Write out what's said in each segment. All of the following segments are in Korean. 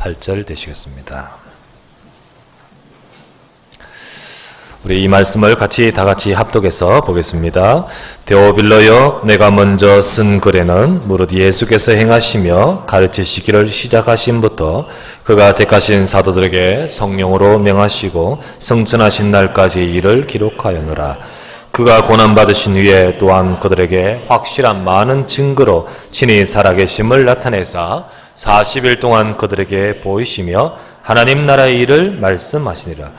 8절 되시겠습니다. 우리 이 말씀을 다 같이 합독해서 보겠습니다. 데오빌로여, 내가 먼저 쓴 글에는 무릇 예수께서 행하시며 가르치시기를 시작하신부터 그가 택하신 사도들에게 성령으로 명하시고 성천하신 날까지 일을 기록하였노라. 그가 고난받으신 후에 또한 그들에게 확실한 많은 증거로 친히 살아계심을 나타내사 40일 동안 그들에게 보이시며 하나님 나라의 일을 말씀하시니라.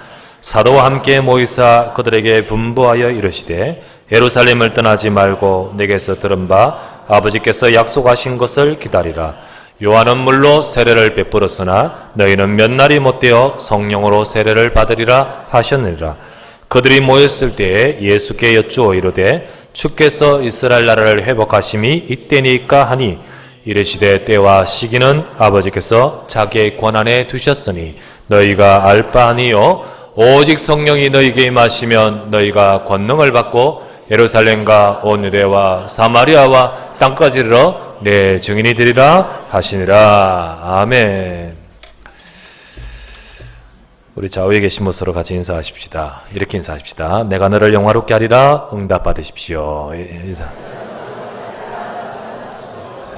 사도와 함께 모이사 그들에게 분부하여 이르시되 예루살렘을 떠나지 말고 내게서 들은 바 아버지께서 약속하신 것을 기다리라. 요한은 물로 세례를 베풀었으나 너희는 몇 날이 못되어 성령으로 세례를 받으리라 하셨느니라. 그들이 모였을 때에 예수께 여쭈어 이르되 주께서 이스라엘 나라를 회복하심이 이때니까 하니 이르시되 때와 시기는 아버지께서 자기의 권한에 두셨으니 너희가 알 바 아니요 오직 성령이 너희에게 임하시면 너희가 권능을 받고 예루살렘과 온 유대와 사마리아와 땅까지 이르러 내 증인이 되리라 하시니라. 아멘. 우리 좌우에 계신 모습으로 서로 같이 인사하십시다. 이렇게 인사하십시다. 내가 너를 영화롭게 하리라. 응답 받으십시오. 인사.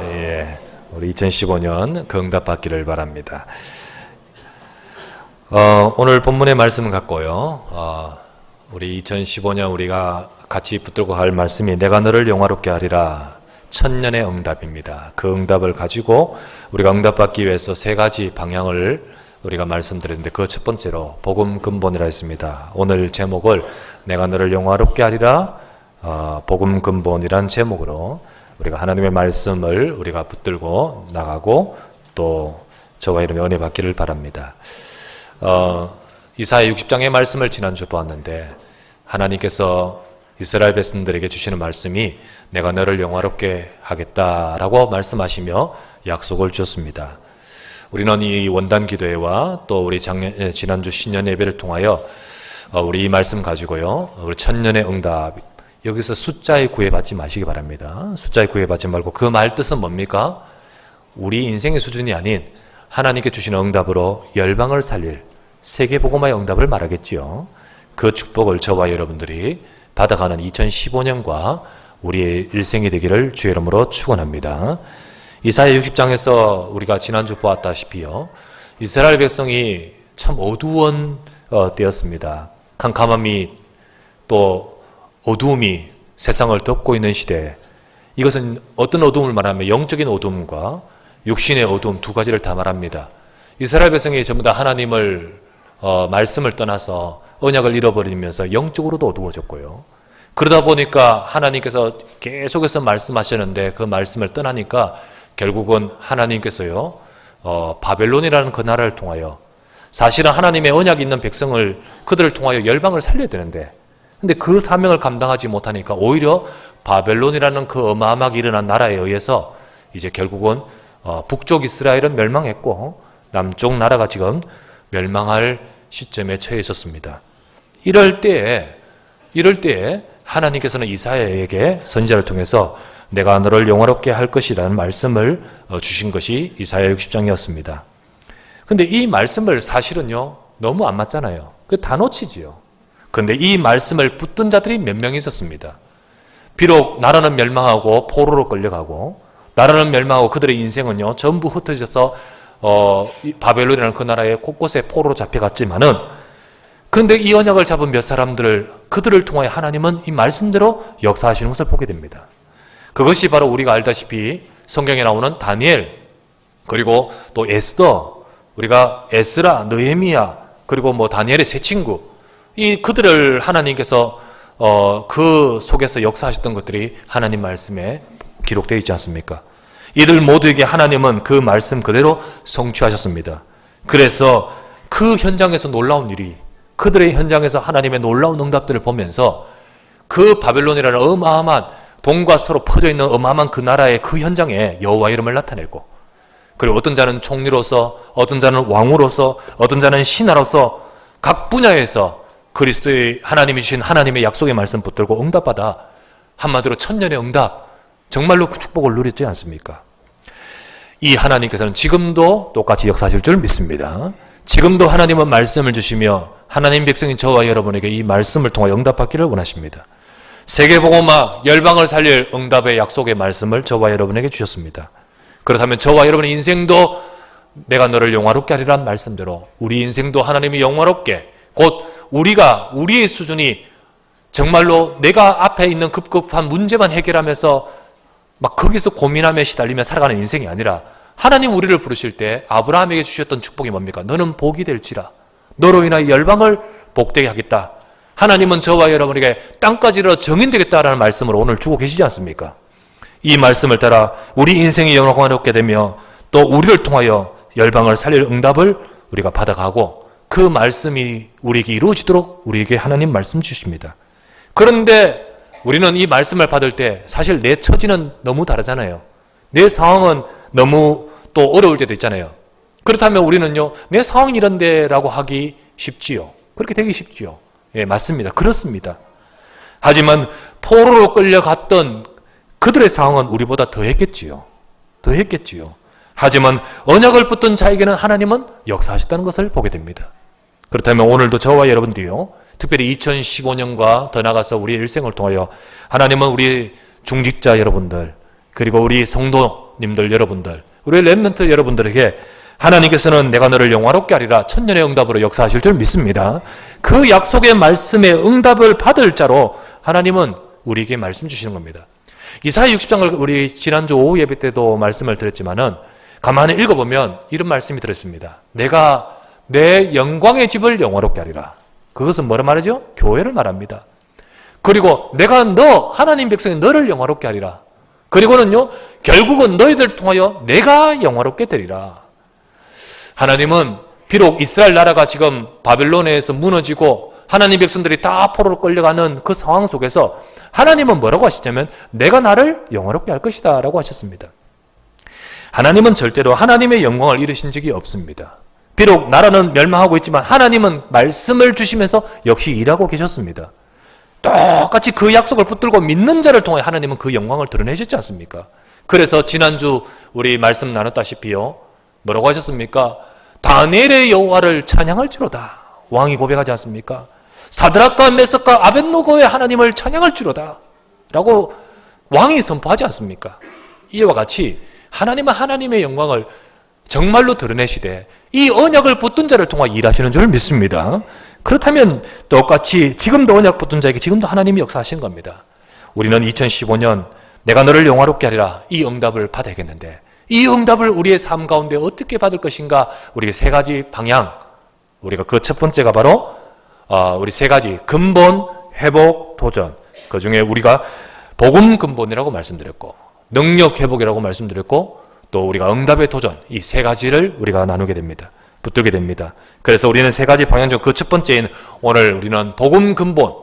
예, 우리 2015년 그 응답 받기를 바랍니다. 오늘 본문의 말씀을 갖고요. 우리 2015년 우리가 같이 붙들고 갈 말씀이 내가 너를 영화롭게 하리라. 천년의 응답입니다. 그 응답을 가지고 우리가 응답받기 위해서 세 가지 방향을 우리가 말씀드렸는데 그 첫 번째로 복음 근본이라 했습니다. 오늘 제목을 내가 너를 영화롭게 하리라 복음 근본이란 제목으로 우리가 하나님의 말씀을 우리가 붙들고 나가고 또 저와 이름의 은혜 받기를 바랍니다. 이사야 60장의 말씀을 지난주 보았는데 하나님께서 이스라엘 백성들에게 주시는 말씀이 내가 너를 영화롭게 하겠다라고 말씀하시며 약속을 주셨습니다. 우리는 이 원단 기도회와 또 우리 지난주 신년 예배를 통하여 우리 이 말씀 가지고요. 우리 천년의 응답, 여기서 숫자에 구애받지 마시기 바랍니다. 숫자에 구애받지 말고 그 말 뜻은 뭡니까? 우리 인생의 수준이 아닌 하나님께 주시는 응답으로 열방을 살릴 세계복음화의 응답을 말하겠지요. 그 축복을 저와 여러분들이 받아가는 2015년과 우리의 일생이 되기를 주의 이름으로 축원합니다. 이사야 60장에서 우리가 지난주 보았다시피요. 이스라엘 백성이 참 어두운 때였습니다. 캄캄함이 또 어두움이 세상을 덮고 있는 시대. 이것은 어떤 어두움을 말하면 영적인 어두움과 육신의 어두움 두 가지를 다 말합니다. 이스라엘 백성이 전부 다 하나님을 말씀을 떠나서 언약을 잃어버리면서 영적으로도 어두워졌고요. 그러다 보니까 하나님께서 계속해서 말씀하셨는데 그 말씀을 떠나니까 결국은 하나님께서요 바벨론이라는 그 나라를 통하여 사실은 하나님의 언약이 있는 백성을 그들을 통하여 열방을 살려야 되는데 근데 그 사명을 감당하지 못하니까 오히려 바벨론이라는 그 어마어마하게 일어난 나라에 의해서 이제 결국은 북쪽 이스라엘은 멸망했고 남쪽 나라가 지금 멸망할 시점에 처해 있었습니다. 이럴 때에 하나님께서는 이사야에게 선지자를 통해서 내가 너를 영화롭게 할 것이라는 말씀을 주신 것이 이사야 60장이었습니다. 근데 이 말씀을 사실은요 너무 안 맞잖아요. 다 놓치지요. 그런데 이 말씀을 붙든 자들이 몇 명 있었습니다. 비록 나라는 멸망하고 포로로 끌려가고 나라는 멸망하고 그들의 인생은요 전부 흩어져서 바벨론이라는 그 나라의 곳곳에 포로로 잡혀갔지만은 그런데 이 언약을 잡은 몇 사람들을 그들을 통하여 하나님은 이 말씀대로 역사하시는 것을 보게 됩니다. 그것이 바로 우리가 알다시피 성경에 나오는 다니엘 그리고 또 에스더 우리가 에스라, 느헤미야 그리고 뭐 다니엘의 세 친구 이 그들을 하나님께서 그 속에서 역사하셨던 것들이 하나님 말씀에 기록되어 있지 않습니까? 이들 모두에게 하나님은 그 말씀 그대로 성취하셨습니다. 그래서 그 현장에서 놀라운 일이 그들의 현장에서 하나님의 놀라운 응답들을 보면서 그 바벨론이라는 어마어마한 동과 서로 퍼져 있는 어마어마한 그 나라의 그 현장에 여호와 이름을 나타내고 그리고 어떤 자는 총리로서 어떤 자는 왕으로서 어떤 자는 신하로서 각 분야에서 그리스도의 하나님이 주신 하나님의 약속의 말씀 붙들고 응답받아 한마디로 천년의 응답 정말로 그 축복을 누렸지 않습니까? 이 하나님께서는 지금도 똑같이 역사하실 줄 믿습니다. 지금도 하나님은 말씀을 주시며 하나님 백성인 저와 여러분에게 이 말씀을 통하여 응답받기를 원하십니다. 세계복음화 열방을 살릴 응답의 약속의 말씀을 저와 여러분에게 주셨습니다. 그렇다면 저와 여러분의 인생도 내가 너를 영화롭게 하리란 말씀대로 우리 인생도 하나님이 영화롭게, 곧 우리의 수준이 정말로 내가 앞에 있는 급급한 문제만 해결하면서 막 거기서 고민하며 시달리며 살아가는 인생이 아니라, 하나님 우리를 부르실 때 아브라함에게 주셨던 축복이 뭡니까? 너는 복이 될지라, 너로 인하여 열방을 복되게 하겠다. 하나님은 저와 여러분에게 땅까지 이르러 정인되겠다라는 말씀을 오늘 주고 계시지 않습니까? 이 말씀을 따라 우리 인생이 영광스럽게 되며 또 우리를 통하여 열방을 살릴 응답을 우리가 받아가고, 그 말씀이 우리에게 이루어지도록 우리에게 하나님 말씀 주십니다. 그런데 우리는 이 말씀을 받을 때 사실 내 처지는 너무 다르잖아요. 내 상황은 너무 또 어려울 때도 있잖아요. 그렇다면 우리는요, 내 상황이 이런데 라고 하기 쉽지요. 그렇게 되기 쉽지요. 예, 맞습니다. 그렇습니다. 하지만 포로로 끌려갔던 그들의 상황은 우리보다 더했겠지요. 더했겠지요. 하지만 언약을 붙든 자에게는 하나님은 역사하셨다는 것을 보게 됩니다. 그렇다면 오늘도 저와 여러분들이요, 특별히 2015년과 더 나아가서 우리의 일생을 통하여 하나님은 우리 중직자 여러분들, 그리고 우리 성도님들 여러분들, 우리 렘넌트 여러분들에게 하나님께서는 내가 너를 영화롭게 하리라 천년의 응답으로 역사하실 줄 믿습니다. 그 약속의 말씀의 응답을 받을 자로 하나님은 우리에게 말씀 주시는 겁니다. 이사야 60장을 우리 지난주 오후 예배 때도 말씀을 드렸지만은 가만히 읽어보면 이런 말씀이 들었습니다. 내가 내 영광의 집을 영화롭게 하리라. 그것은 뭐라 말하죠? 교회를 말합니다. 그리고 내가 하나님 백성의 너를 영화롭게 하리라. 그리고는요, 결국은 너희들 통하여 내가 영화롭게 되리라. 하나님은 비록 이스라엘 나라가 지금 바벨론에서 무너지고 하나님 백성들이 다 포로로 끌려가는 그 상황 속에서 하나님은 뭐라고 하시냐면 내가 나를 영화롭게 할 것이다 라고 하셨습니다. 하나님은 절대로 하나님의 영광을 잃으신 적이 없습니다. 비록 나라는 멸망하고 있지만 하나님은 말씀을 주시면서 역시 일하고 계셨습니다. 똑같이 그 약속을 붙들고 믿는 자를 통해 하나님은 그 영광을 드러내셨지 않습니까? 그래서 지난주 우리 말씀 나눴다시피요, 뭐라고 하셨습니까? 다니엘의 여호와를 찬양할지로다. 왕이 고백하지 않습니까? 사드락과 메삭과 아벳노고의 하나님을 찬양할지로다 라고 왕이 선포하지 않습니까? 이와 같이 하나님은 하나님의 영광을 정말로 드러내시되 이 언약을 붙든 자를 통해 일하시는 줄 믿습니다. 그렇다면 똑같이 지금도 언약 붙든 자에게 지금도 하나님이 역사하시는 겁니다. 우리는 2015년 내가 너를 영화롭게 하리라 이 응답을 받아야겠는데, 이 응답을 우리의 삶 가운데 어떻게 받을 것인가? 우리의 세 가지 방향, 우리가 그 첫 번째가 바로 우리 세 가지 근본, 회복, 도전. 그 중에 우리가 복음 근본이라고 말씀드렸고, 능력 회복이라고 말씀드렸고, 또 우리가 응답의 도전, 이 세 가지를 우리가 나누게 됩니다. 붙들게 됩니다. 그래서 우리는 세 가지 방향 중 그 첫 번째인 오늘 우리는 복음 근본,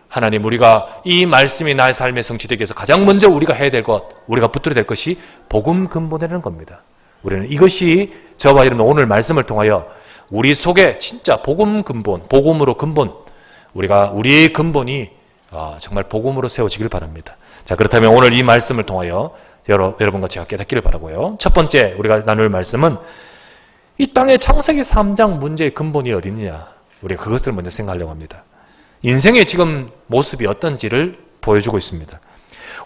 하나님 우리가 이 말씀이 나의 삶에 성취되기 위해서 가장 먼저 우리가 해야 될 것, 우리가 붙들어야 될 것이 복음 근본이라는 겁니다. 우리는 이것이 저와 여러분 오늘 말씀을 통하여 우리 속에 진짜 복음 근본, 복음으로 근본, 우리의 근본이 정말 복음으로 세워지길 바랍니다. 자, 그렇다면 오늘 이 말씀을 통하여 여러분과 제가 깨닫기를 바라고요. 첫 번째 우리가 나눌 말씀은 이 땅의 창세기 3장 문제의 근본이 어디 있느냐, 우리가 그것을 먼저 생각하려고 합니다. 인생의 지금 모습이 어떤지를 보여주고 있습니다.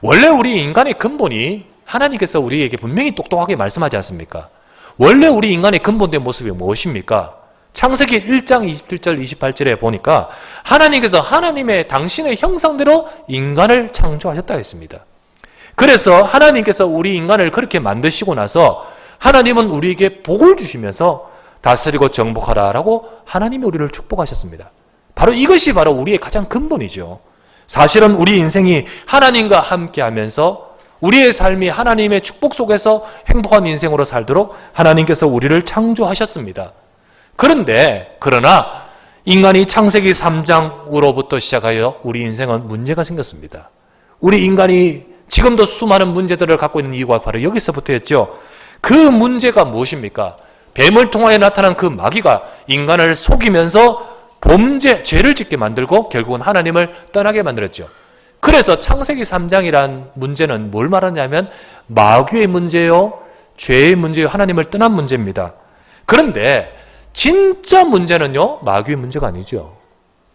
원래 우리 인간의 근본이 하나님께서 우리에게 분명히 똑똑하게 말씀하지 않습니까? 원래 우리 인간의 근본된 모습이 무엇입니까? 창세기 1장 27절 28절에 보니까 하나님께서 당신의 형상대로 인간을 창조하셨다 했습니다. 그래서 하나님께서 우리 인간을 그렇게 만드시고 나서 하나님은 우리에게 복을 주시면서 다스리고 정복하라라고 하나님이 우리를 축복하셨습니다. 바로 이것이 바로 우리의 가장 근본이죠. 사실은 우리 인생이 하나님과 함께하면서 우리의 삶이 하나님의 축복 속에서 행복한 인생으로 살도록 하나님께서 우리를 창조하셨습니다. 그러나 인간이 창세기 3장으로부터 시작하여 우리 인생은 문제가 생겼습니다. 우리 인간이 지금도 수많은 문제들을 갖고 있는 이유가 바로 여기서부터였죠. 그 문제가 무엇입니까? 뱀을 통하여 나타난 그 마귀가 인간을 속이면서 죄를 짓게 만들고 결국은 하나님을 떠나게 만들었죠. 그래서 창세기 3장이란 문제는 뭘 말하냐면 마귀의 문제요, 죄의 문제요. 하나님을 떠난 문제입니다. 그런데 진짜 문제는요. 마귀의 문제가 아니죠.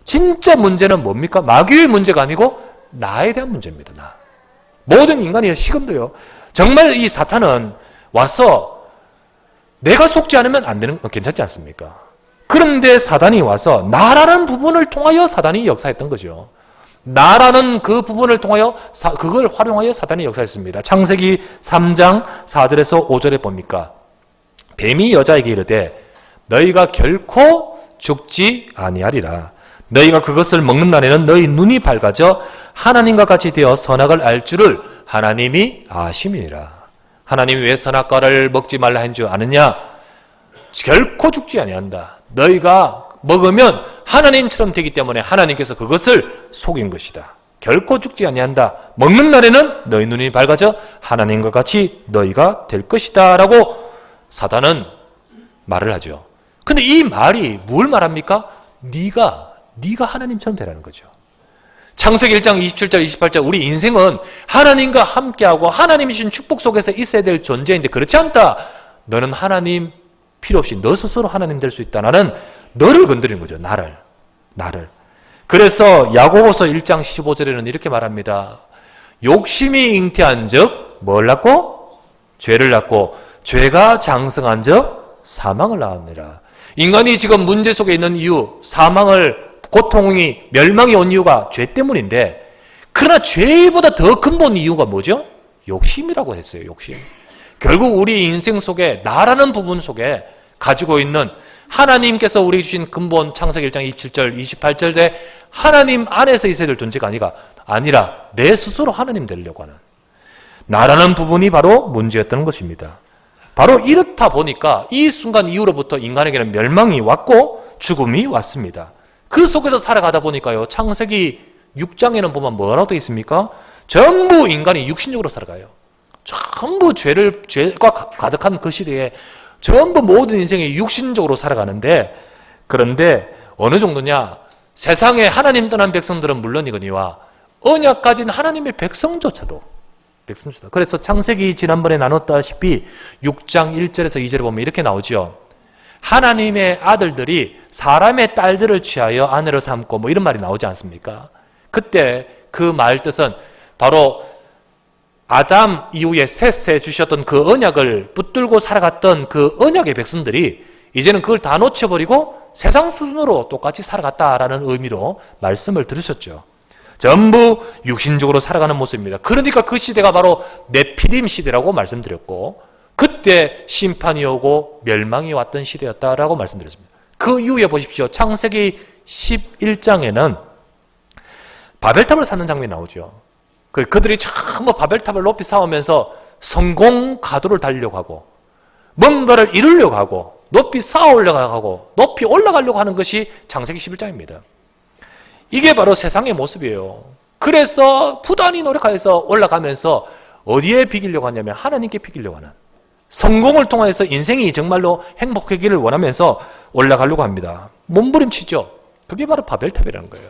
진짜 문제는 뭡니까? 마귀의 문제가 아니고 나에 대한 문제입니다. 나. 모든 인간이 지금도요. 정말 이 사탄은 와서 내가 속지 않으면 안 되는 건 괜찮지 않습니까? 그런데 사단이 와서 나라는 부분을 통하여 사단이 역사했던 거죠. 나라는 그 부분을 통하여 그걸 활용하여 사단이 역사했습니다. 창세기 3장 4절에서 5절에 봅니까? 뱀이 여자에게 이르되 너희가 결코 죽지 아니하리라. 너희가 그것을 먹는 날에는 너희 눈이 밝아져 하나님과 같이 되어 선악을 알 줄을 하나님이 아심이니라. 하나님이 왜 선악과를 먹지 말라 한 줄 아느냐? 결코 죽지 아니한다. 너희가 먹으면 하나님처럼 되기 때문에 하나님께서 그것을 속인 것이다. 결코 죽지 아니한다. 먹는 날에는 너희 눈이 밝아져 하나님과 같이 너희가 될 것이다 라고 사단은 말을 하죠. 근데 이 말이 뭘 말합니까? 네가 하나님처럼 되라는 거죠. 창세기 1장 27절 28절 우리 인생은 하나님과 함께하고 하나님이 주신 축복 속에서 있어야 될 존재인데 그렇지 않다. 너는 하나님 필요 없이 너 스스로 하나님 될 수 있다. 나는 너를 건드리는 거죠. 나를. 그래서 야고보서 1장 15절에는 이렇게 말합니다. 욕심이 잉태한 즉 뭘 낳고? 죄를 낳고 죄가 장성한 즉 사망을 낳았느니라. 인간이 지금 문제 속에 있는 이유, 고통이, 멸망이 온 이유가 죄 때문인데 그러나 죄보다 더 근본 이유가 뭐죠? 욕심이라고 했어요. 욕심. 결국 우리 인생 속에 나라는 부분 속에 가지고 있는 하나님께서 우리에게 주신 근본 창세기 1장 27절 28절에 하나님 안에서 있어야 될 존재가 아니라 내 스스로 하나님 되려고 하는 나라는 부분이 바로 문제였던 것입니다. 바로 이렇다 보니까 이 순간 이후로부터 인간에게는 멸망이 왔고 죽음이 왔습니다. 그 속에서 살아가다 보니까요. 창세기 6장에는 보면 뭐라고 되어 있습니까? 전부 인간이 육신적으로 살아가요. 전부 죄가 가득한 그 시대에 전부 모든 인생이 육신적으로 살아가는데 그런데 어느 정도냐? 세상에 하나님 떠난 백성들은 물론이거니와 언약 가진 하나님의 백성조차도 그래서 창세기 지난번에 나눴다시피 6장 1절에서 2절에 보면 이렇게 나오죠. 하나님의 아들들이 사람의 딸들을 취하여 아내로 삼고 뭐 이런 말이 나오지 않습니까? 그때 그 말 뜻은 바로 아담 이후에 셋에 주셨던 그 언약을 붙들고 살아갔던 그 언약의 백성들이 이제는 그걸 다 놓쳐버리고 세상 수준으로 똑같이 살아갔다라는 의미로 말씀을 들으셨죠. 전부 육신적으로 살아가는 모습입니다. 그러니까 그 시대가 바로 네피림 시대라고 말씀드렸고 그때 심판이 오고 멸망이 왔던 시대였다라고 말씀드렸습니다. 그 이후에 보십시오. 창세기 11장에는 바벨탑을 쌓는 장면이 나오죠. 그들이 전부 바벨탑을 높이 쌓으면서 성공 가도를 달리려고 하고 뭔가를 이루려고 하고 높이 쌓아 올라가고 높이 올라가려고 하는 것이 창세기 11장입니다. 이게 바로 세상의 모습이에요. 그래서 부단히 노력하여서 올라가면서 어디에 비기려고 하냐면 하나님께 비기려고 하는 성공을 통해서 인생이 정말로 행복하기를 원하면서 올라가려고 합니다. 몸부림치죠. 그게 바로 바벨탑이라는 거예요.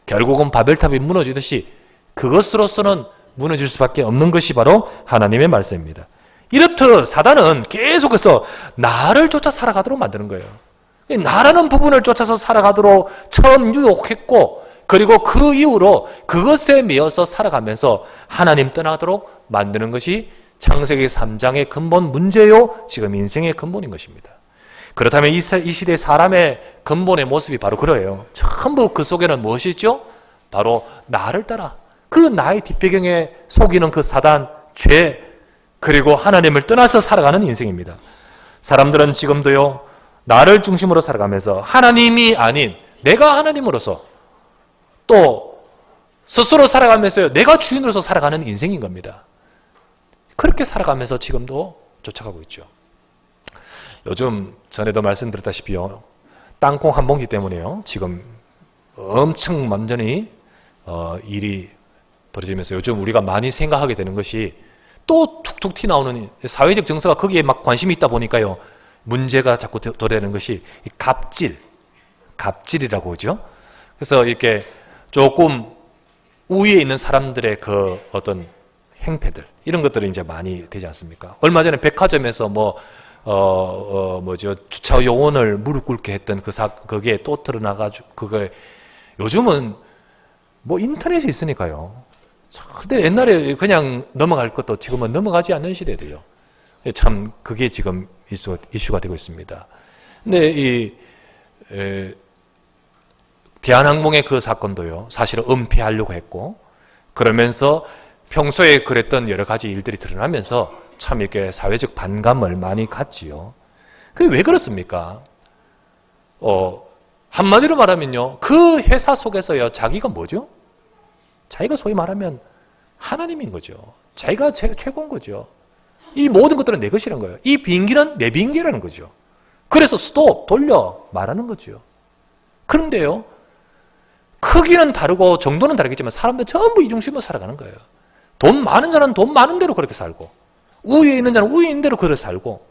결국은 바벨탑이 무너지듯이 그것으로서는 무너질 수밖에 없는 것이 바로 하나님의 말씀입니다. 이렇듯 사단은 계속해서 나를 쫓아 살아가도록 만드는 거예요. 나라는 부분을 쫓아서 살아가도록 처음 유혹했고 그리고 그 이후로 그것에 매여서 살아가면서 하나님 떠나도록 만드는 것이 창세기 3장의 근본 문제요 지금 인생의 근본인 것입니다. 그렇다면 이 시대 사람의 근본의 모습이 바로 그래요. 전부 그 속에는 무엇이 있죠? 바로 나를 따라 그 나의 뒷배경에 속이는 그 사단, 죄 그리고 하나님을 떠나서 살아가는 인생입니다. 사람들은 지금도요 나를 중심으로 살아가면서 하나님이 아닌 내가 하나님으로서 또 스스로 살아가면서 내가 주인으로서 살아가는 인생인 겁니다. 그렇게 살아가면서 지금도 쫓아가고 있죠. 요즘 전에도 말씀드렸다시피요. 땅콩 한 봉지 때문에요. 지금 엄청 완전히 일이 벌어지면서 요즘 우리가 많이 생각하게 되는 것이 또 툭툭 튀나오는 사회적 정서가 거기에 막 관심이 있다 보니까요. 문제가 자꾸 도래하는 것이 갑질이라고 하죠. 그래서 이렇게 조금 우위에 있는 사람들의 그 어떤 행패들 이런 것들이 이제 많이 되지 않습니까? 얼마 전에 백화점에서 주차 요원을 무릎 꿇게 했던 그게 또 드러나가지고 그게 요즘은 뭐 인터넷이 있으니까요. 근데 옛날에 그냥 넘어갈 것도 지금은 넘어가지 않는 시대들요. 참 그게 지금 이슈가 되고 있습니다. 근데 대한항공의 그 사건도요. 사실은 은폐하려고 했고 그러면서 평소에 그랬던 여러 가지 일들이 드러나면서 참 이렇게 사회적 반감을 많이 갖지요. 그게 왜 그렇습니까? 한마디로 말하면요. 그 회사 속에서요. 자기가 뭐죠? 자기가 소위 말하면 하나님인 거죠. 자기가 최고인 거죠. 이 모든 것들은 내 것이라는 거예요. 이 비행기는 내 비행기라는 거죠. 그래서 스톱, 돌려 말하는 거죠. 그런데요. 크기는 다르고 정도는 다르겠지만 사람들 전부 이중심으로 살아가는 거예요. 돈 많은 자는 돈 많은 대로 그렇게 살고 우위에 있는 자는 우위에 있는 대로 그렇게 살고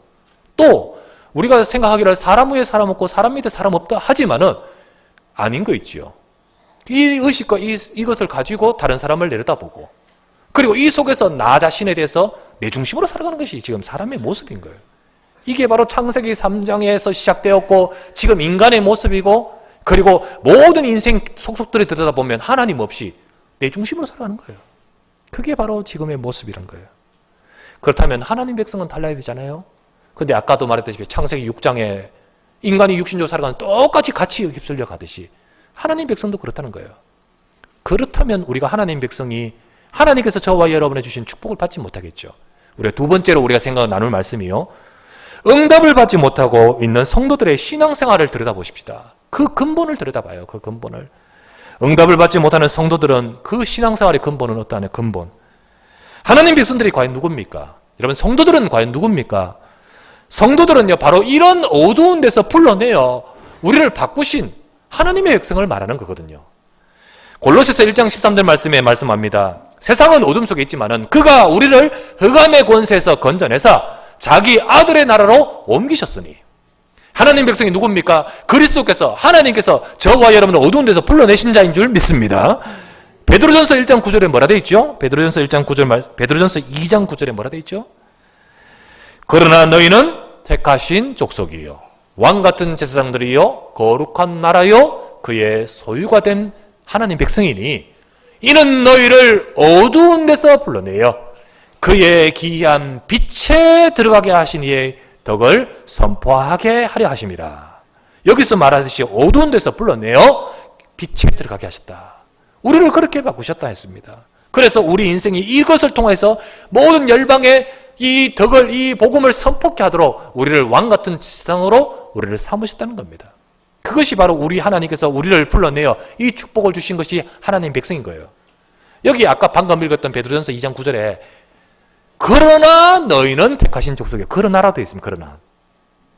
또 우리가 생각하기를 사람 위에 사람 없고 사람 밑에 사람 없다 하지만은 아닌 거 있지요. 이 의식과 이것을 가지고 다른 사람을 내려다보고 그리고 이 속에서 나 자신에 대해서 내 중심으로 살아가는 것이 지금 사람의 모습인 거예요. 이게 바로 창세기 3장에서 시작되었고 지금 인간의 모습이고 그리고 모든 인생 속속들이 들여다보면 하나님 없이 내 중심으로 살아가는 거예요. 그게 바로 지금의 모습이란 거예요. 그렇다면 하나님 백성은 달라야 되잖아요. 근데 아까도 말했다시피 창세기 6장에 인간이 육신적으로 살아가는 똑같이 같이 휩쓸려 가듯이 하나님 백성도 그렇다는 거예요. 그렇다면 우리가 하나님 백성이 하나님께서 저와 여러분에 주신 축복을 받지 못하겠죠. 우리가 두 번째로 우리가 생각 나눌 말씀이요. 응답을 받지 못하고 있는 성도들의 신앙생활을 들여다보십시다. 그 근본을 들여다봐요. 그 근본을. 응답을 받지 못하는 성도들은 그 신앙생활의 근본은 어떠하냐? 근본. 하나님 백성들이 과연 누굽니까? 여러분 성도들은 과연 누굽니까? 성도들은요 바로 이런 어두운 데서 불러내어 우리를 바꾸신 하나님의 백성을 말하는 거거든요. 골로새서 1장 13절 말씀에 말씀합니다. 세상은 어둠 속에 있지만은 그가 우리를 흑암의 권세에서 건져내사 자기 아들의 나라로 옮기셨으니 하나님 백성이 누굽니까? 그리스도께서 하나님께서 저와 여러분을 어두운 데서 불러내신 자인 줄 믿습니다. 베드로전서 1장 9절에 뭐라 돼 있죠? 베드로전서 2장 9절에 뭐라 돼 있죠? 그러나 너희는 택하신 족속이요 왕같은 제사장들이요 거룩한 나라요 그의 소유가 된 하나님 백성이니 이는 너희를 어두운 데서 불러내어 그의 기이한 빛에 들어가게 하신 이의 덕을 선포하게 하려 하심이라. 여기서 말하듯이 어두운 데서 불러내어 빛에 들어가게 하셨다. 우리를 그렇게 바꾸셨다 했습니다. 그래서 우리 인생이 이것을 통해서 모든 열방의 이 덕을, 이 복음을 선포케 하도록 우리를 왕같은 지상으로 우리를 삼으셨다는 겁니다. 그것이 바로 우리 하나님께서 우리를 불러내어 이 축복을 주신 것이 하나님 백성인 거예요. 여기 아까 방금 읽었던 베드로전서 2장 9절에 그러나 너희는 택하신 족속이요. 그러나라도 있습니다. 그러나.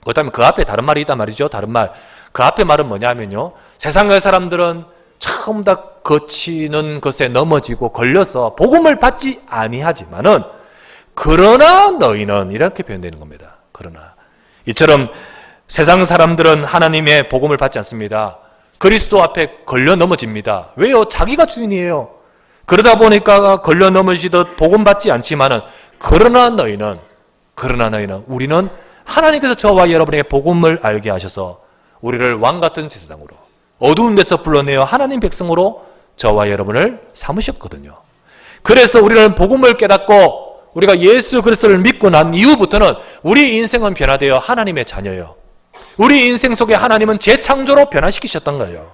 그렇다면 그 앞에 다른 말이 있단 말이죠. 다른 말. 그 앞에 말은 뭐냐면요. 세상의 사람들은 처음 다 거치는 것에 넘어지고 걸려서 복음을 받지 아니하지만은 그러나 너희는 이렇게 표현되는 겁니다. 그러나 이처럼 세상 사람들은 하나님의 복음을 받지 않습니다. 그리스도 앞에 걸려 넘어집니다. 왜요? 자기가 주인이에요. 그러다 보니까 걸려 넘어지듯 복음 받지 않지만은 그러나 너희는 우리는 하나님께서 저와 여러분에게 복음을 알게 하셔서 우리를 왕같은 제사장으로 어두운 데서 불러내어 하나님 백성으로 저와 여러분을 삼으셨거든요. 그래서 우리는 복음을 깨닫고 우리가 예수 그리스도를 믿고 난 이후부터는 우리 인생은 변화되어 하나님의 자녀예요. 우리 인생 속에 하나님은 재창조로 변화시키셨던 거예요.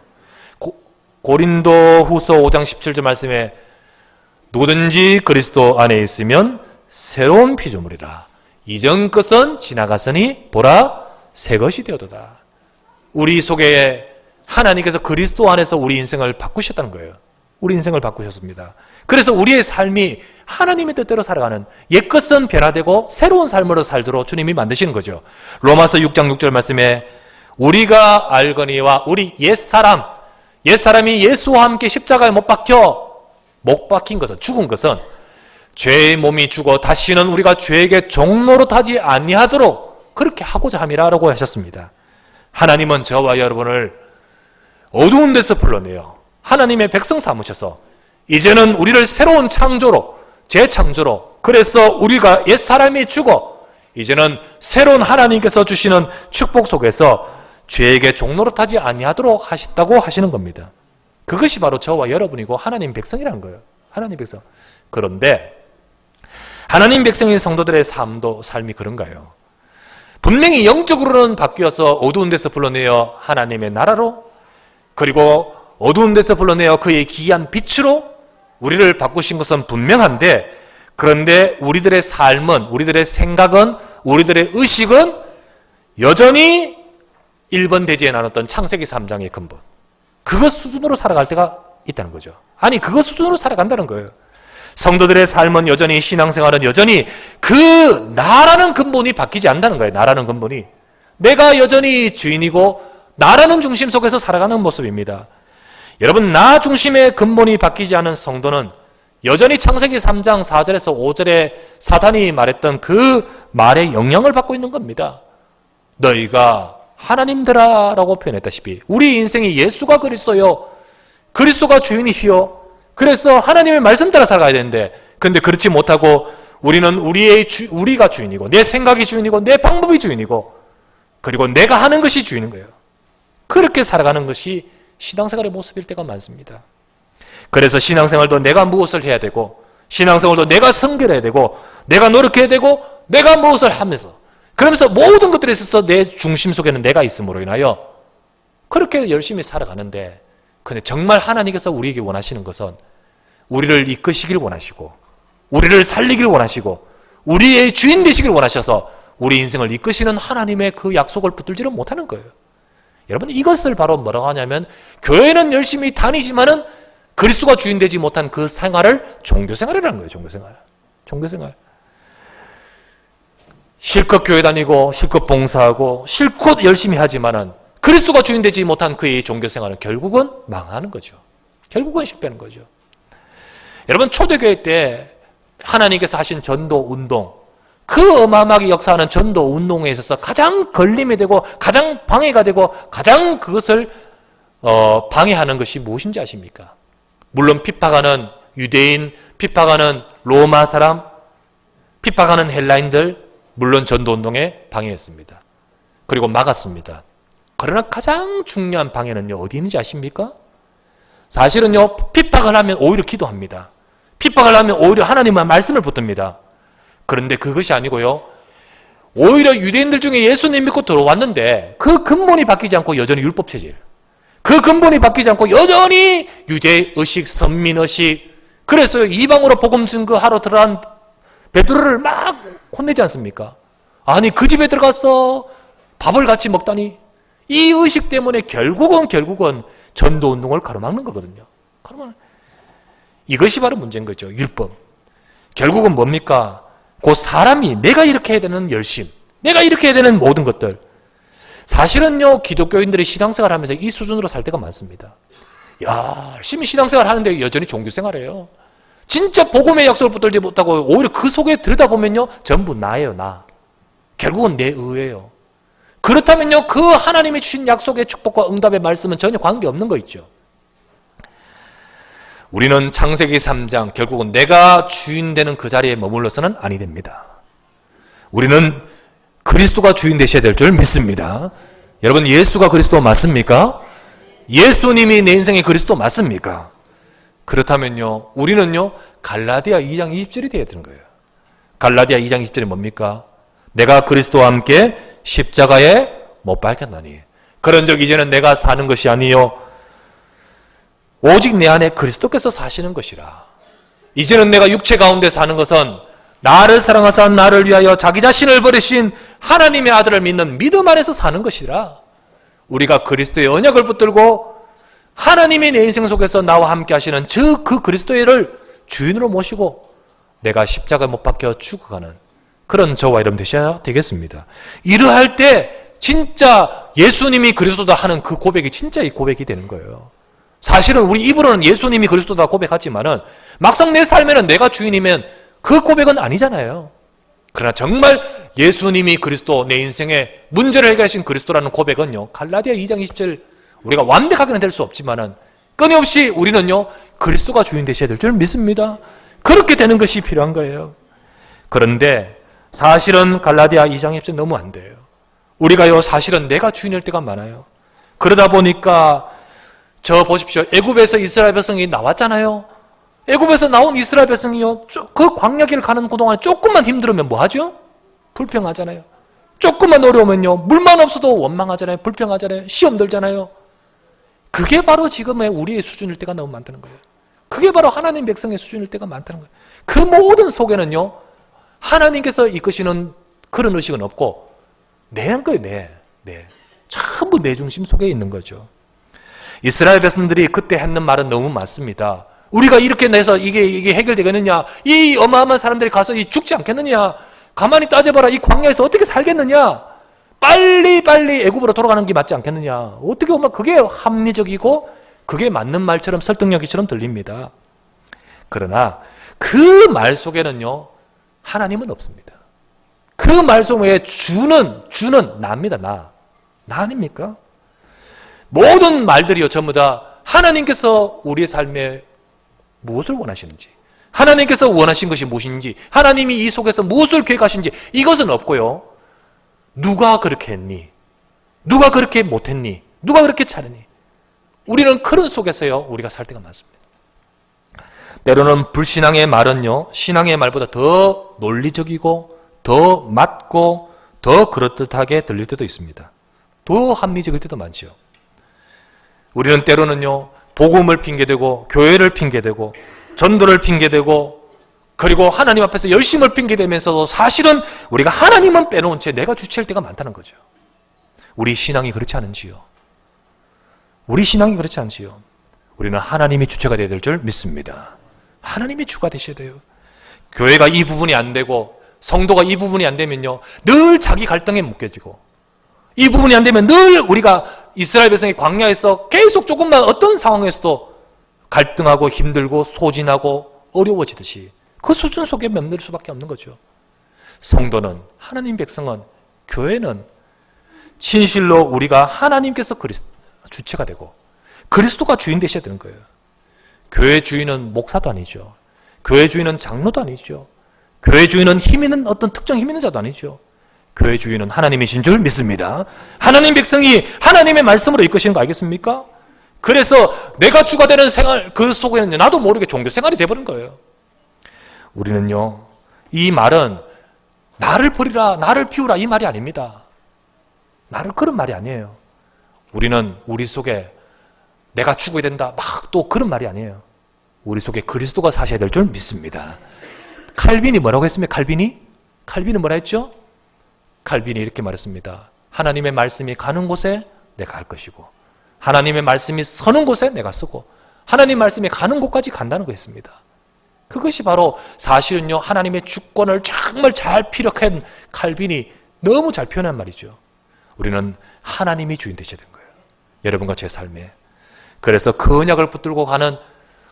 고린도 후서 5장 17절 말씀에 누구든지 그리스도 안에 있으면 새로운 피조물이라. 이전 것은 지나갔으니 보라 새 것이 되었도다. 우리 속에 하나님께서 그리스도 안에서 우리 인생을 바꾸셨다는 거예요. 우리 인생을 바꾸셨습니다. 그래서 우리의 삶이 하나님의 뜻대로 살아가는 옛것은 변화되고 새로운 삶으로 살도록 주님이 만드시는 거죠. 로마서 6장 6절 말씀에 우리가 알거니와 우리 옛사람이 예수와 함께 십자가에 못 박힌 것은 죽은 것은 죄의 몸이 죽어 다시는 우리가 죄에게 종노릇 하지 아니하도록 그렇게 하고자 함이라고 하셨습니다. 하나님은 저와 여러분을 어두운 데서 불러내어 하나님의 백성 삼으셔서 이제는 우리를 새로운 창조로 재창조로, 그래서 우리가 옛사람이 죽어 이제는 새로운 하나님께서 주시는 축복 속에서 죄에게 종노릇하지 아니하도록 하셨다고 하시는 겁니다. 그것이 바로 저와 여러분이고 하나님 백성이라는 거예요. 하나님 백성. 그런데 하나님 백성인 성도들의 삶이 그런가요? 분명히 영적으로는 바뀌어서 어두운 데서 불러내어 하나님의 나라로, 그리고 어두운 데서 불러내어 그의 기이한 빛으로 우리를 바꾸신 것은 분명한데, 그런데 우리들의 삶은, 우리들의 생각은, 우리들의 의식은 여전히 1번 대지에 나눴던 창세기 3장의 근본, 그것 수준으로 살아갈 때가 있다는 거죠. 아니, 그것 수준으로 살아간다는 거예요. 성도들의 삶은 여전히, 신앙생활은 여전히 그 나라는 근본이 바뀌지 않는다는 거예요. 나라는 근본이. 내가 여전히 주인이고 나라는 중심 속에서 살아가는 모습입니다. 여러분, 나 중심의 근본이 바뀌지 않은 성도는 여전히 창세기 3장 4절에서 5절에 사탄이 말했던 그 말의 영향을 받고 있는 겁니다. 너희가 하나님들아 라고 표현했다시피 우리 인생이 예수가 그리스도요, 그리스도가 주인이시요, 그래서 하나님의 말씀 따라 살아가야 되는데, 근데 그렇지 못하고 우리는 우리가 주인이고, 내 생각이 주인이고, 내 방법이 주인이고, 그리고 내가 하는 것이 주인인 거예요. 그렇게 살아가는 것이 신앙생활의 모습일 때가 많습니다. 그래서 신앙생활도 내가 무엇을 해야 되고, 신앙생활도 내가 성결해야 되고, 내가 노력해야 되고, 내가 무엇을 하면서, 그러면서 모든 것들에 있어서 내 중심 속에는 내가 있음으로 인하여 그렇게 열심히 살아가는데, 근데 정말 하나님께서 우리에게 원하시는 것은 우리를 이끄시길 원하시고, 우리를 살리길 원하시고, 우리의 주인 되시길 원하셔서 우리 인생을 이끄시는 하나님의 그 약속을 붙들지를 못하는 거예요. 여러분, 이것을 바로 뭐라고 하냐면, 교회는 열심히 다니지만은 그리스도가 주인 되지 못한 그 생활을 종교생활이라는 거예요. 종교생활. 실컷 교회 다니고 실컷 봉사하고 실컷 열심히 하지만은 그리스도가 주인 되지 못한 그의 종교생활은 결국은 망하는 거죠. 결국은 실패하는 거죠. 여러분, 초대교회 때 하나님께서 하신 전도운동, 그 어마어마하게 역사하는 전도운동에 있어서 가장 걸림이 되고 가장 방해가 되고 가장 그것을 방해하는 것이 무엇인지 아십니까? 물론 핍박하는 유대인, 핍박하는 로마 사람, 핍박하는 헬라인들, 물론 전도운동에 방해했습니다. 그리고 막았습니다. 그러나 가장 중요한 방해는요, 어디 있는지 아십니까? 사실은요, 핍박을 하면 오히려 기도합니다. 핍박을 하면 오히려 하나님의 말씀을 붙듭니다. 그런데 그것이 아니고요, 오히려 유대인들 중에 예수님 믿고 들어왔는데 그 근본이 바뀌지 않고 여전히 율법체질, 그 근본이 바뀌지 않고 여전히 유대의식, 선민의식, 그래서 이방으로 복음 증거하러 들어간 베드로를 막 혼내지 않습니까? 아니, 그 집에 들어가서 밥을 같이 먹다니. 이 의식 때문에 결국은 전도운동을 가로막는 거거든요. 그러면 이것이 바로 문제인 거죠. 율법. 결국은 뭡니까? 그 사람이 내가 이렇게 해야 되는 열심, 내가 이렇게 해야 되는 모든 것들. 사실은요, 기독교인들이 신앙생활 하면서 이 수준으로 살 때가 많습니다. 열심히 신앙생활 하는데 여전히 종교생활이에요. 진짜 복음의 약속을 붙들지 못하고 오히려 그 속에 들여다보면요, 전부 나예요, 나. 결국은 내 의예요. 그렇다면요, 그 하나님이 주신 약속의 축복과 응답의 말씀은 전혀 관계없는 거 있죠. 우리는 창세기 3장, 결국은 내가 주인 되는 그 자리에 머물러서는 아니 됩니다. 우리는 그리스도가 주인 되셔야 될 줄 믿습니다. 여러분, 예수가 그리스도 맞습니까? 예수님이 내 인생의 그리스도 맞습니까? 그렇다면요, 우리는요, 갈라디아 2장 20절이 되어야 되는 거예요. 갈라디아 2장 20절이 뭡니까? 내가 그리스도와 함께 십자가에 못 박혔나니 그런즉 이제는 내가 사는 것이 아니요 오직 내 안에 그리스도께서 사시는 것이라. 이제는 내가 육체 가운데 사는 것은 나를 사랑하사 나를 위하여 자기 자신을 버리신 하나님의 아들을 믿는 믿음 안에서 사는 것이라. 우리가 그리스도의 언약을 붙들고 하나님이 내 인생 속에서 나와 함께 하시는 그 그리스도를 주인으로 모시고 내가 십자가에 못 박혀 죽어가는 그런 저와 여러분 되셔야 되겠습니다. 이러할 때 진짜 예수님이 그리스도다 하는 그 고백이 진짜 이 고백이 되는 거예요. 사실은 우리 입으로는 예수님이 그리스도다 고백하지만은 막상 내 삶에는 내가 주인이면 그 고백은 아니잖아요. 그러나 정말 예수님이 그리스도, 내 인생의 문제를 해결하신 그리스도라는 고백은요, 갈라디아 2장 20절 우리가 완벽하게는 될 수 없지만은 끊임없이 우리는요, 그리스도가 주인 되셔야 될 줄 믿습니다. 그렇게 되는 것이 필요한 거예요. 그런데 사실은 갈라디아 2장 10절 너무 안 돼요. 우리가요 사실은 내가 주인일 때가 많아요. 그러다 보니까 저 보십시오. 애굽에서 이스라엘 백성이 나왔잖아요. 애굽에서 나온 이스라엘 백성이요 그 광야길을 가는 그동안 조금만 힘들으면 뭐 하죠? 불평하잖아요. 조금만 어려우면요 물만 없어도 원망하잖아요. 불평하잖아요. 시험 들잖아요. 그게 바로 지금의 우리의 수준일 때가 너무 많다는 거예요. 그게 바로 하나님 백성의 수준일 때가 많다는 거예요. 그 모든 속에는요 하나님께서 이끄시는 그런 의식은 없고 내한 거예요. 내. 전부 내 중심 속에 있는 거죠. 이스라엘 백성들이 그때 했는 말은 너무 많습니다. 우리가 이렇게 내서 이게 해결되겠느냐? 이 어마어마한 사람들이 가서 죽지 않겠느냐? 가만히 따져봐라. 이 광야에서 어떻게 살겠느냐? 빨리 애굽으로 돌아가는 게 맞지 않겠느냐? 어떻게 보면 그게 합리적이고 그게 맞는 말처럼 설득력이처럼 들립니다. 그러나 그 말 속에는요 하나님은 없습니다. 그 말 속에 주는 나입니다. 나 아닙니까? 모든 말들이요 전부 다 하나님께서 우리의 삶에 무엇을 원하시는지, 하나님께서 원하신 것이 무엇인지, 하나님이 이 속에서 무엇을 계획하신지 이것은 없고요. 누가 그렇게 했니? 누가 그렇게 못했니? 누가 그렇게 잘했니? 우리는 그런 속에서요 우리가 살 때가 많습니다. 때로는 불신앙의 말은요 신앙의 말보다 더 논리적이고 더 맞고 더 그럴듯하게 들릴 때도 있습니다. 더 합리적일 때도 많죠. 우리는 때로는요 복음을 핑계대고 교회를 핑계대고 전도를 핑계대고 그리고 하나님 앞에서 열심을 핑계대면서도 사실은 우리가 하나님은 빼놓은 채 내가 주체할 때가 많다는 거죠. 우리 신앙이 그렇지 않은지요? 우리 신앙이 그렇지 않지요? 우리는 하나님이 주체가 되어야 될 줄 믿습니다. 하나님이 주가 되셔야 돼요. 교회가 이 부분이 안 되고 성도가 이 부분이 안 되면요 늘 자기 갈등에 묶여지고 이 부분이 안 되면 늘 우리가 이스라엘 백성이 광야에서 계속 조금만 어떤 상황에서도 갈등하고 힘들고 소진하고 어려워지듯이 그 수준 속에 맴들 수밖에 없는 거죠. 성도는 하나님 백성은 교회는 진실로 우리가 하나님께서 주체가 되고 그리스도가 주인 되셔야 되는 거예요. 교회 주인은 목사도 아니죠. 교회 주인은 장로도 아니죠. 교회 주인은 힘 있는 어떤 특정 힘 있는 자도 아니죠. 교회 주인은 하나님이신 줄 믿습니다. 하나님 백성이 하나님의 말씀으로 이끄시는 거 알겠습니까? 그래서 내가 주가 되는 생활 그 속에는 나도 모르게 종교 생활이 돼버린 거예요. 우리는요 이 말은 나를 버리라 나를 피우라 이 말이 아닙니다. 나를 그런 말이 아니에요. 우리는 우리 속에 내가 죽어야 된다 막 또 그런 말이 아니에요. 우리 속에 그리스도가 사셔야 될 줄 믿습니다. 칼빈이 뭐라고 했습니까? 칼빈은 뭐라 했죠? 칼빈이 이렇게 말했습니다. 하나님의 말씀이 가는 곳에 내가 갈 것이고 하나님의 말씀이 서는 곳에 내가 서고 하나님 말씀이 가는 곳까지 간다는 거 했습니다. 그것이 바로 사실은요 하나님의 주권을 정말 잘 피력한 칼빈이 너무 잘 표현한 말이죠. 우리는 하나님이 주인 되셔야 되는 거예요. 여러분과 제 삶에. 그래서 그 언약을 붙들고 가는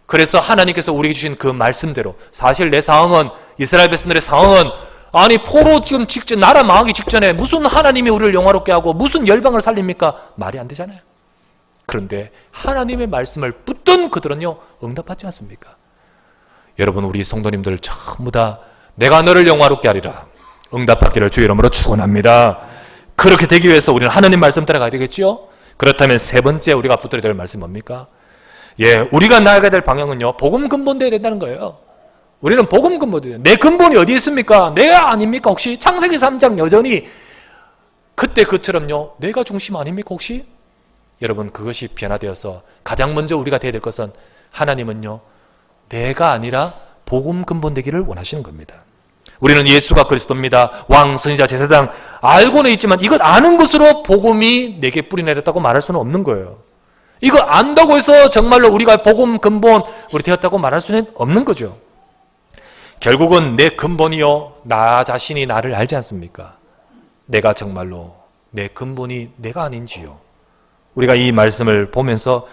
그래서 하나님께서 우리에게 주신 그 말씀대로 사실 내 상황은 이스라엘 백성들의 상황은 아니 포로 지금 직전 나라 망하기 직전에 무슨 하나님이 우리를 영화롭게 하고 무슨 열방을 살립니까? 말이 안 되잖아요. 그런데 하나님의 말씀을 붙든 그들은요 응답받지 않습니까? 여러분 우리 성도님들 전부 다 내가 너를 영화롭게 하리라 응답받기를 주의 이름으로 축원합니다. 그렇게 되기 위해서 우리는 하나님 말씀 따라가야 되겠죠? 그렇다면 세 번째 우리가 붙들어야 될 말씀이 뭡니까? 우리가 나아가야 될 방향은요 복음 근본되어야 된다는 거예요. 우리는 복음 근본되어야 돼요. 내 근본이 어디 있습니까? 내가 아닙니까? 혹시 창세기 3장 여전히 그때 그처럼요 내가 중심 아닙니까? 혹시? 여러분 그것이 변화되어서 가장 먼저 우리가 되어야 될 것은 하나님은요 내가 아니라 복음 근본되기를 원하시는 겁니다. 우리는 예수가 그리스도입니다. 왕, 선지자, 제사장 알고는 있지만 이것 아는 것으로 복음이 내게 뿌리 내렸다고 말할 수는 없는 거예요. 이거 안다고 해서 정말로 우리가 복음 근본 우리 되었다고 말할 수는 없는 거죠. 결국은 내 근본이요 나 자신이 나를 알지 않습니까? 내가 정말로 내 근본이 내가 아닌지요. 우리가 이 말씀을 보면서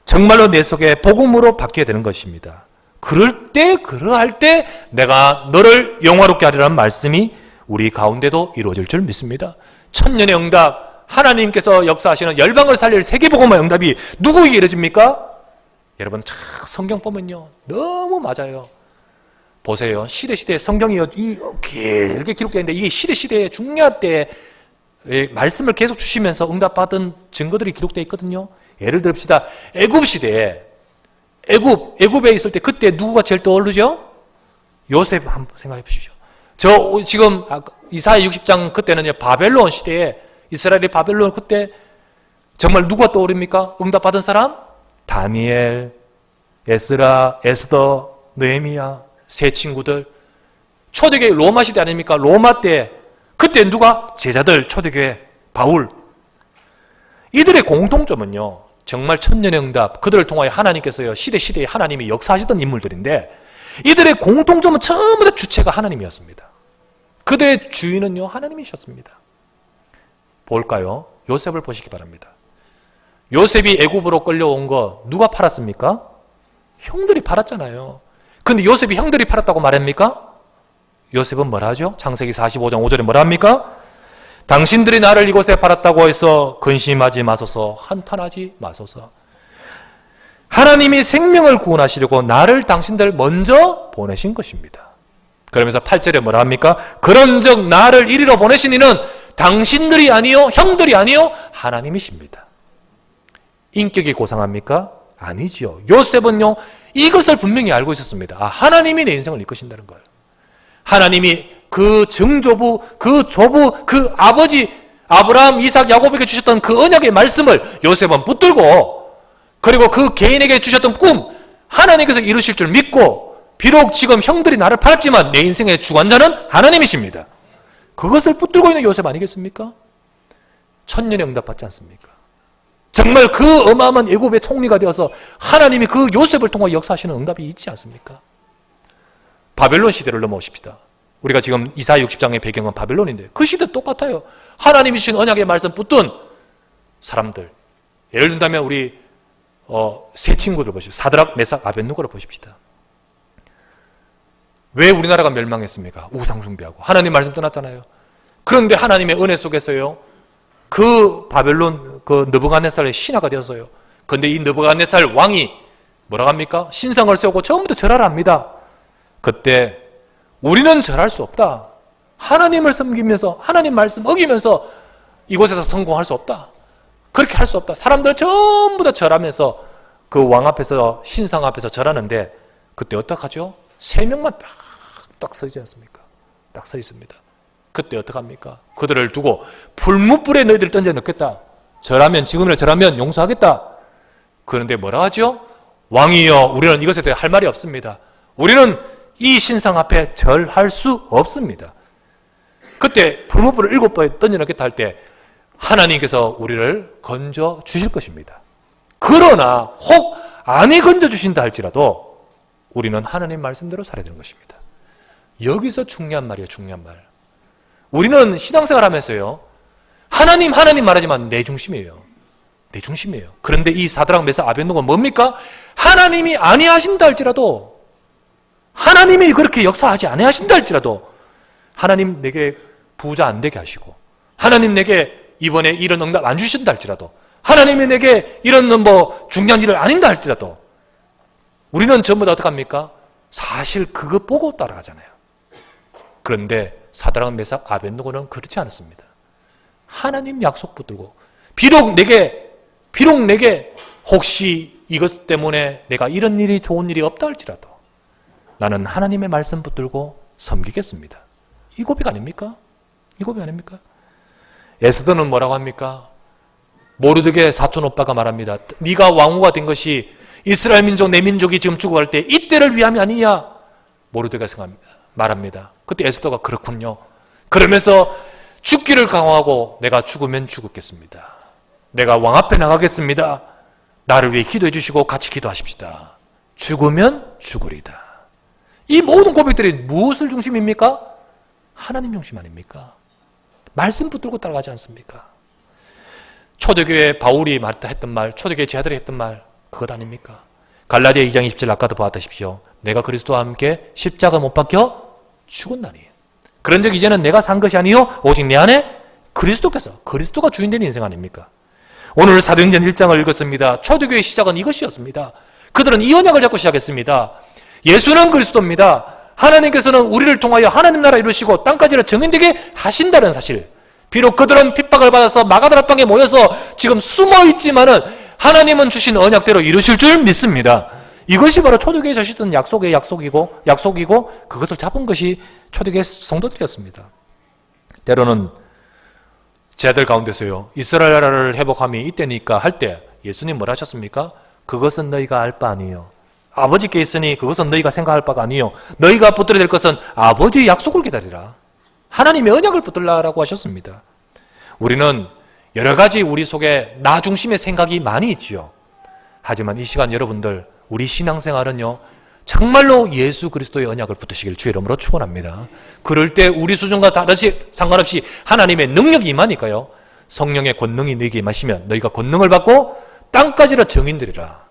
정말로 내 속에 복음으로 바뀌어야 되는 것입니다. 그러할 때 내가 너를 영화롭게 하리라는 말씀이 우리 가운데도 이루어질 줄 믿습니다. 천년의 응답 하나님께서 역사하시는 열방을 살릴 세계복음화 응답이 누구에게 이루어집니까? 여러분 성경 보면요 너무 맞아요. 보세요. 시대시대에 성경이 길게 기록되어 있는데 이게 시대시대에 중요한 때에 말씀을 계속 주시면서 응답받은 증거들이 기록되어 있거든요. 예를 들읍시다. 애굽시대에 애굽에 있을 때 그때 누구가 제일 떠오르죠? 요셉 한번 생각해 보십시오. 저 지금 이사야 60장 그때는요, 바벨론 시대에 이스라엘이 바벨론 그때 정말 누가 떠오릅니까? 응답받은 사람? 다니엘, 에스라, 에스더, 느헤미야, 세 친구들. 초대교회 로마 시대 아닙니까? 로마 때 그때 누가? 제자들, 초대교회 바울. 이들의 공통점은요, 정말 천년의 응답, 그들을 통하여 하나님께서요, 시대시대에 하나님이 역사하시던 인물들인데 이들의 공통점은 전부 다 주체가 하나님이었습니다. 그들의 주인은요, 하나님이셨습니다. 볼까요? 요셉을 보시기 바랍니다. 요셉이 애굽으로 끌려온 거 누가 팔았습니까? 형들이 팔았잖아요. 근데 요셉이 형들이 팔았다고 말합니까? 요셉은 뭐라 하죠? 창세기 45장 5절에 뭐라 합니까? 당신들이 나를 이곳에 팔았다고 해서 근심하지 마소서, 한탄하지 마소서. 하나님이 생명을 구원하시려고 나를 당신들 먼저 보내신 것입니다. 그러면서 8절에 뭐라 합니까? 그런즉 나를 이리로 보내신 이는 당신들이 아니요, 형들이 아니요, 하나님이십니다. 인격이 고상합니까? 아니지요. 요셉은요, 이것을 분명히 알고 있었습니다. 하나님이 내 인생을 이끄신다는 걸. 하나님이 그 증조부, 그 조부, 그 아버지 아브라함, 이삭, 야곱에게 주셨던 그 언약의 말씀을 요셉은 붙들고, 그리고 그 개인에게 주셨던 꿈, 하나님께서 이루실 줄 믿고, 비록 지금 형들이 나를 팔았지만 내 인생의 주관자는 하나님이십니다. 그것을 붙들고 있는 요셉 아니겠습니까? 천년의 응답 받지 않습니까? 정말 그 어마어마한 애굽의 총리가 되어서 하나님이 그 요셉을 통해 역사하시는 응답이 있지 않습니까? 바벨론 시대를 넘어오십시다. 우리가 지금 이사야 60장의 배경은 바벨론인데 그 시대 똑같아요. 하나님이 주신 언약의 말씀 붙든 사람들. 예를 든다면 우리 세 친구들 보십시오. 사드락, 메삭, 아벳느고를 보십시다. 왜 우리나라가 멸망했습니까? 우상 숭배하고 하나님 말씀 떠났잖아요. 그런데 하나님의 은혜 속에서요, 그 바벨론 그 느부갓네살의 신하가 되었어요. 그런데 이 느부갓네살 왕이 뭐라고 합니까? 신상을 세우고 전부 다 절하라 합니다. 그때 우리는 절할 수 없다. 하나님을 섬기면서 하나님 말씀 어기면서 이곳에서 성공할 수 없다. 그렇게 할 수 없다. 사람들 전부 다 절하면서 그 왕 앞에서 신상 앞에서 절하는데 그때 어떡하죠? 3명만 딱 서 있지 않습니까? 딱 서 있습니다. 그때 어떡합니까? 그들을 두고 풀무불에 너희들을 던져 넣겠다. 절하면, 지금이라 절하면 용서하겠다. 그런데 뭐라 하죠? 왕이여, 우리는 이것에 대해 할 말이 없습니다. 우리는 이 신상 앞에 절할 수 없습니다. 그때 풀무불을 7번 던져 넣겠다 할 때 하나님께서 우리를 건져 주실 것입니다. 그러나 혹 안이 건져 주신다 할지라도 우리는 하나님 말씀대로 살아야 되는 것입니다. 여기서 중요한 말이에요. 중요한 말. 우리는 신앙생활 하면서요, 하나님 말하지만 내 중심이에요. 내 중심이에요. 그런데 이 사드락, 메삭, 아벳느고는 뭡니까? 하나님이 아니하신다 할지라도, 하나님이 그렇게 역사하지 아니하신다 할지라도 하나님 내게 부자 안 되게 하시고, 하나님 내게 이번에 이런 응답 안 주신다 할지라도, 하나님이 내게 이런 중요한 일을 아닌다 할지라도 우리는 전부 다 어떡합니까? 사실 그거 보고 따라가잖아요. 그런데 사드락, 메삭, 아벳느고는 그렇지 않습니다. 하나님 약속 붙들고 비록 내게 혹시 이것 때문에 내가 이런 일이 좋은 일이 없다 할지라도 나는 하나님의 말씀 붙들고 섬기겠습니다. 이 고백 아닙니까? 이 고백 아닙니까? 에스더는 뭐라고 합니까? 모르드게 사촌 오빠가 말합니다. 네가 왕후가 된 것이 이스라엘 민족, 내 민족이 지금 죽어갈 때 이때를 위함이 아니냐? 모르드게가 말합니다. 그때 에스더가 그렇군요. 그러면서 죽기를 강화하고 내가 죽으면 죽겠습니다. 내가 왕 앞에 나가겠습니다. 나를 위해 기도해 주시고 같이 기도하십시다. 죽으면 죽으리다. 이 모든 고백들이 무엇을 중심입니까? 하나님 중심 아닙니까? 말씀 붙들고 따라가지 않습니까? 초대교회 바울이 했던 말, 초대교회 제자들이 했던 말, 그것 아닙니까? 갈라디아 2장 20절 아까도 보았다십시오. 내가 그리스도와 함께 십자가 못 박혀 죽었나니. 그런즉 이제는 내가 산 것이 아니요 오직 내 안에 그리스도가 주인된 인생 아닙니까? 오늘 사도행전 1장을 읽었습니다. 초대교회의 시작은 이것이었습니다. 그들은 이 언약을 잡고 시작했습니다. 예수는 그리스도입니다. 하나님께서는 우리를 통하여 하나님 나라 이루시고 땅까지를 정인되게 하신다는 사실. 비록 그들은 핍박을 받아서 마가다락방에 모여서 지금 숨어 있지만은 하나님은 주신 언약대로 이루실 줄 믿습니다. 이것이 바로 초대교회에 주셨던 약속이고 그것을 잡은 것이 초대교회 성도들이었습니다. 때로는 제들 가운데서요, 이스라엘 나라를 회복함이 이때니까 할 때 예수님 뭐라 하셨습니까? 그것은 너희가 알 바 아니요. 아버지께 있으니 그것은 너희가 생각할 바가 아니요. 너희가 붙들어야 될 것은 아버지의 약속을 기다리라. 하나님의 언약을 붙들라라고 하셨습니다. 우리는 여러 가지 우리 속에 나 중심의 생각이 많이 있지요. 하지만 이 시간 여러분들, 우리 신앙생활은요, 정말로 예수 그리스도의 언약을 붙드시길 주의 이름으로 축원합니다. 그럴 때 우리 수준과 다르시 상관없이 하나님의 능력이 임하니까요. 성령의 권능이 너희에게 임하시면 너희가 권능을 받고 땅까지로 정인되리라.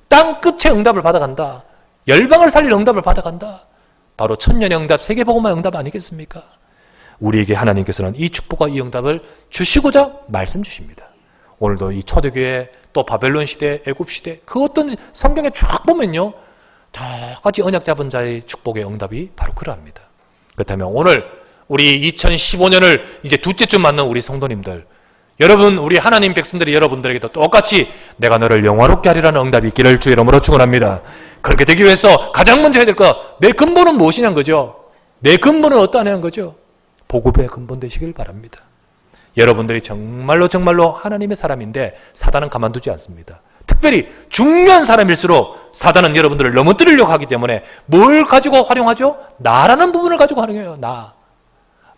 땅 끝에 응답을 받아간다. 열방을 살릴 응답을 받아간다. 바로 천년의 응답, 세계복음화 응답 아니겠습니까? 우리에게 하나님께서는 이 축복과 이 응답을 주시고자 말씀 주십니다. 오늘도 이 초대교회, 또 바벨론 시대, 애굽 시대, 그 어떤 성경에 쫙 보면요, 똑같이 언약 잡은 자의 축복의 응답이 바로 그러합니다. 그렇다면 오늘 우리 2015년을 이제 둘째 주 맞는 우리 성도님들, 여러분, 우리 하나님 백성들이 여러분들에게도 똑같이 내가 너를 영화롭게 하리라는 응답이 있기를 주의 이름으로 축원합니다. 그렇게 되기 위해서 가장 먼저 해야 될 거, 내 근본은 무엇이냐는 거죠. 내 근본은 어떠냐는 거죠. 복음의 근본 되시길 바랍니다. 여러분들이 정말로 하나님의 사람인데 사단은 가만두지 않습니다. 특별히 중요한 사람일수록 사단은 여러분들을 넘어뜨리려고 하기 때문에 뭘 가지고 활용하죠? 나라는 부분을 가지고 활용해요.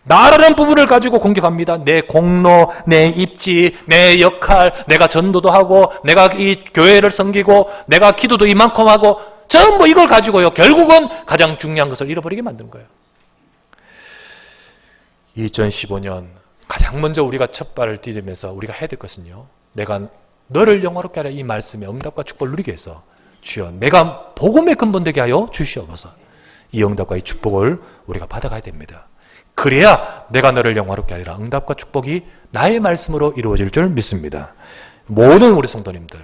나라는 부분을 가지고 공격합니다. 내 공로, 내 입지, 내 역할, 내가 전도도 하고, 내가 이 교회를 섬기고, 내가 기도도 이만큼 하고, 전부 이걸 가지고요, 결국은 가장 중요한 것을 잃어버리게 만드는 거예요. 2015년 가장 먼저 우리가 첫 발을 디디면서 우리가 해야 될 것은요, 내가 너를 영화롭게 하라 이 말씀의 응답과 축복을 누리게 해서 주여 내가 복음의 근본 되게 하여 주시옵소서. 이 응답과 이 축복을 우리가 받아가야 됩니다. 그래야 내가 너를 영화롭게 하리라 응답과 축복이 나의 말씀으로 이루어질 줄 믿습니다. 모든 우리 성도님들,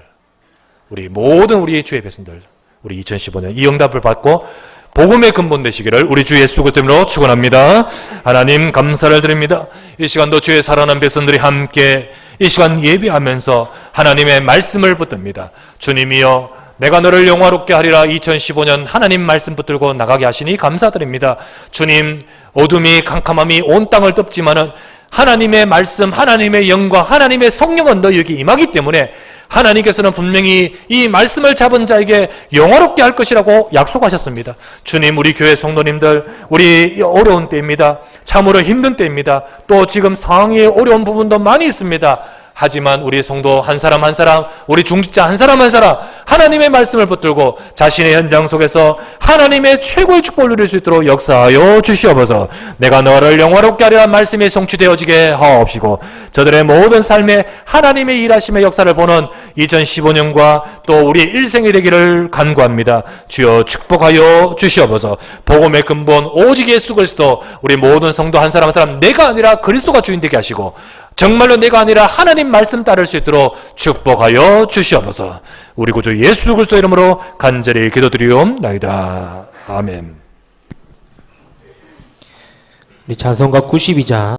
모든 우리 주의 백성들, 우리 2015년 이 응답을 받고 복음의 근본 되시기를 우리 주 예수 그리스도로 축원합니다. 하나님 감사를 드립니다. 이 시간도 주의 살아난 백성들이 함께 이 시간 예배하면서 하나님의 말씀을 붙듭니다. 주님이여, 내가 너를 영화롭게 하리라 2015년 하나님 말씀 붙들고 나가게 하시니 감사드립니다. 주님, 어둠이 캄캄함이 온 땅을 덮지만은 하나님의 말씀, 하나님의 영광, 하나님의 성령은 너희에게 임하기 때문에 하나님께서는 분명히 이 말씀을 잡은 자에게 영화롭게 할 것이라고 약속하셨습니다. 주님, 우리 교회 성도님들, 우리 어려운 때입니다. 참으로 힘든 때입니다. 또 지금 상황이 어려운 부분도 많이 있습니다. 하지만 우리 성도 한 사람 한 사람, 우리 중직자 한 사람 한 사람 하나님의 말씀을 붙들고 자신의 현장 속에서 하나님의 최고의 축복을 누릴 수 있도록 역사하여 주시옵소서. 내가 너를 영화롭게 하리라 말씀이 성취되어지게 하옵시고, 저들의 모든 삶에 하나님의 일하심의 역사를 보는 2015년과 또 우리 일생이 되기를 간구합니다. 주여 축복하여 주시옵소서. 복음의 근본 오직 예수 그리스도, 우리 모든 성도 한 사람 한 사람 내가 아니라 그리스도가 주인 되게 하시고 정말로 내가 아니라 하나님 말씀 따를 수 있도록 축복하여 주시옵소서. 우리 구주 예수 그리스도 이름으로 간절히 기도드리옵나이다. 아멘. 우리 찬송가 92장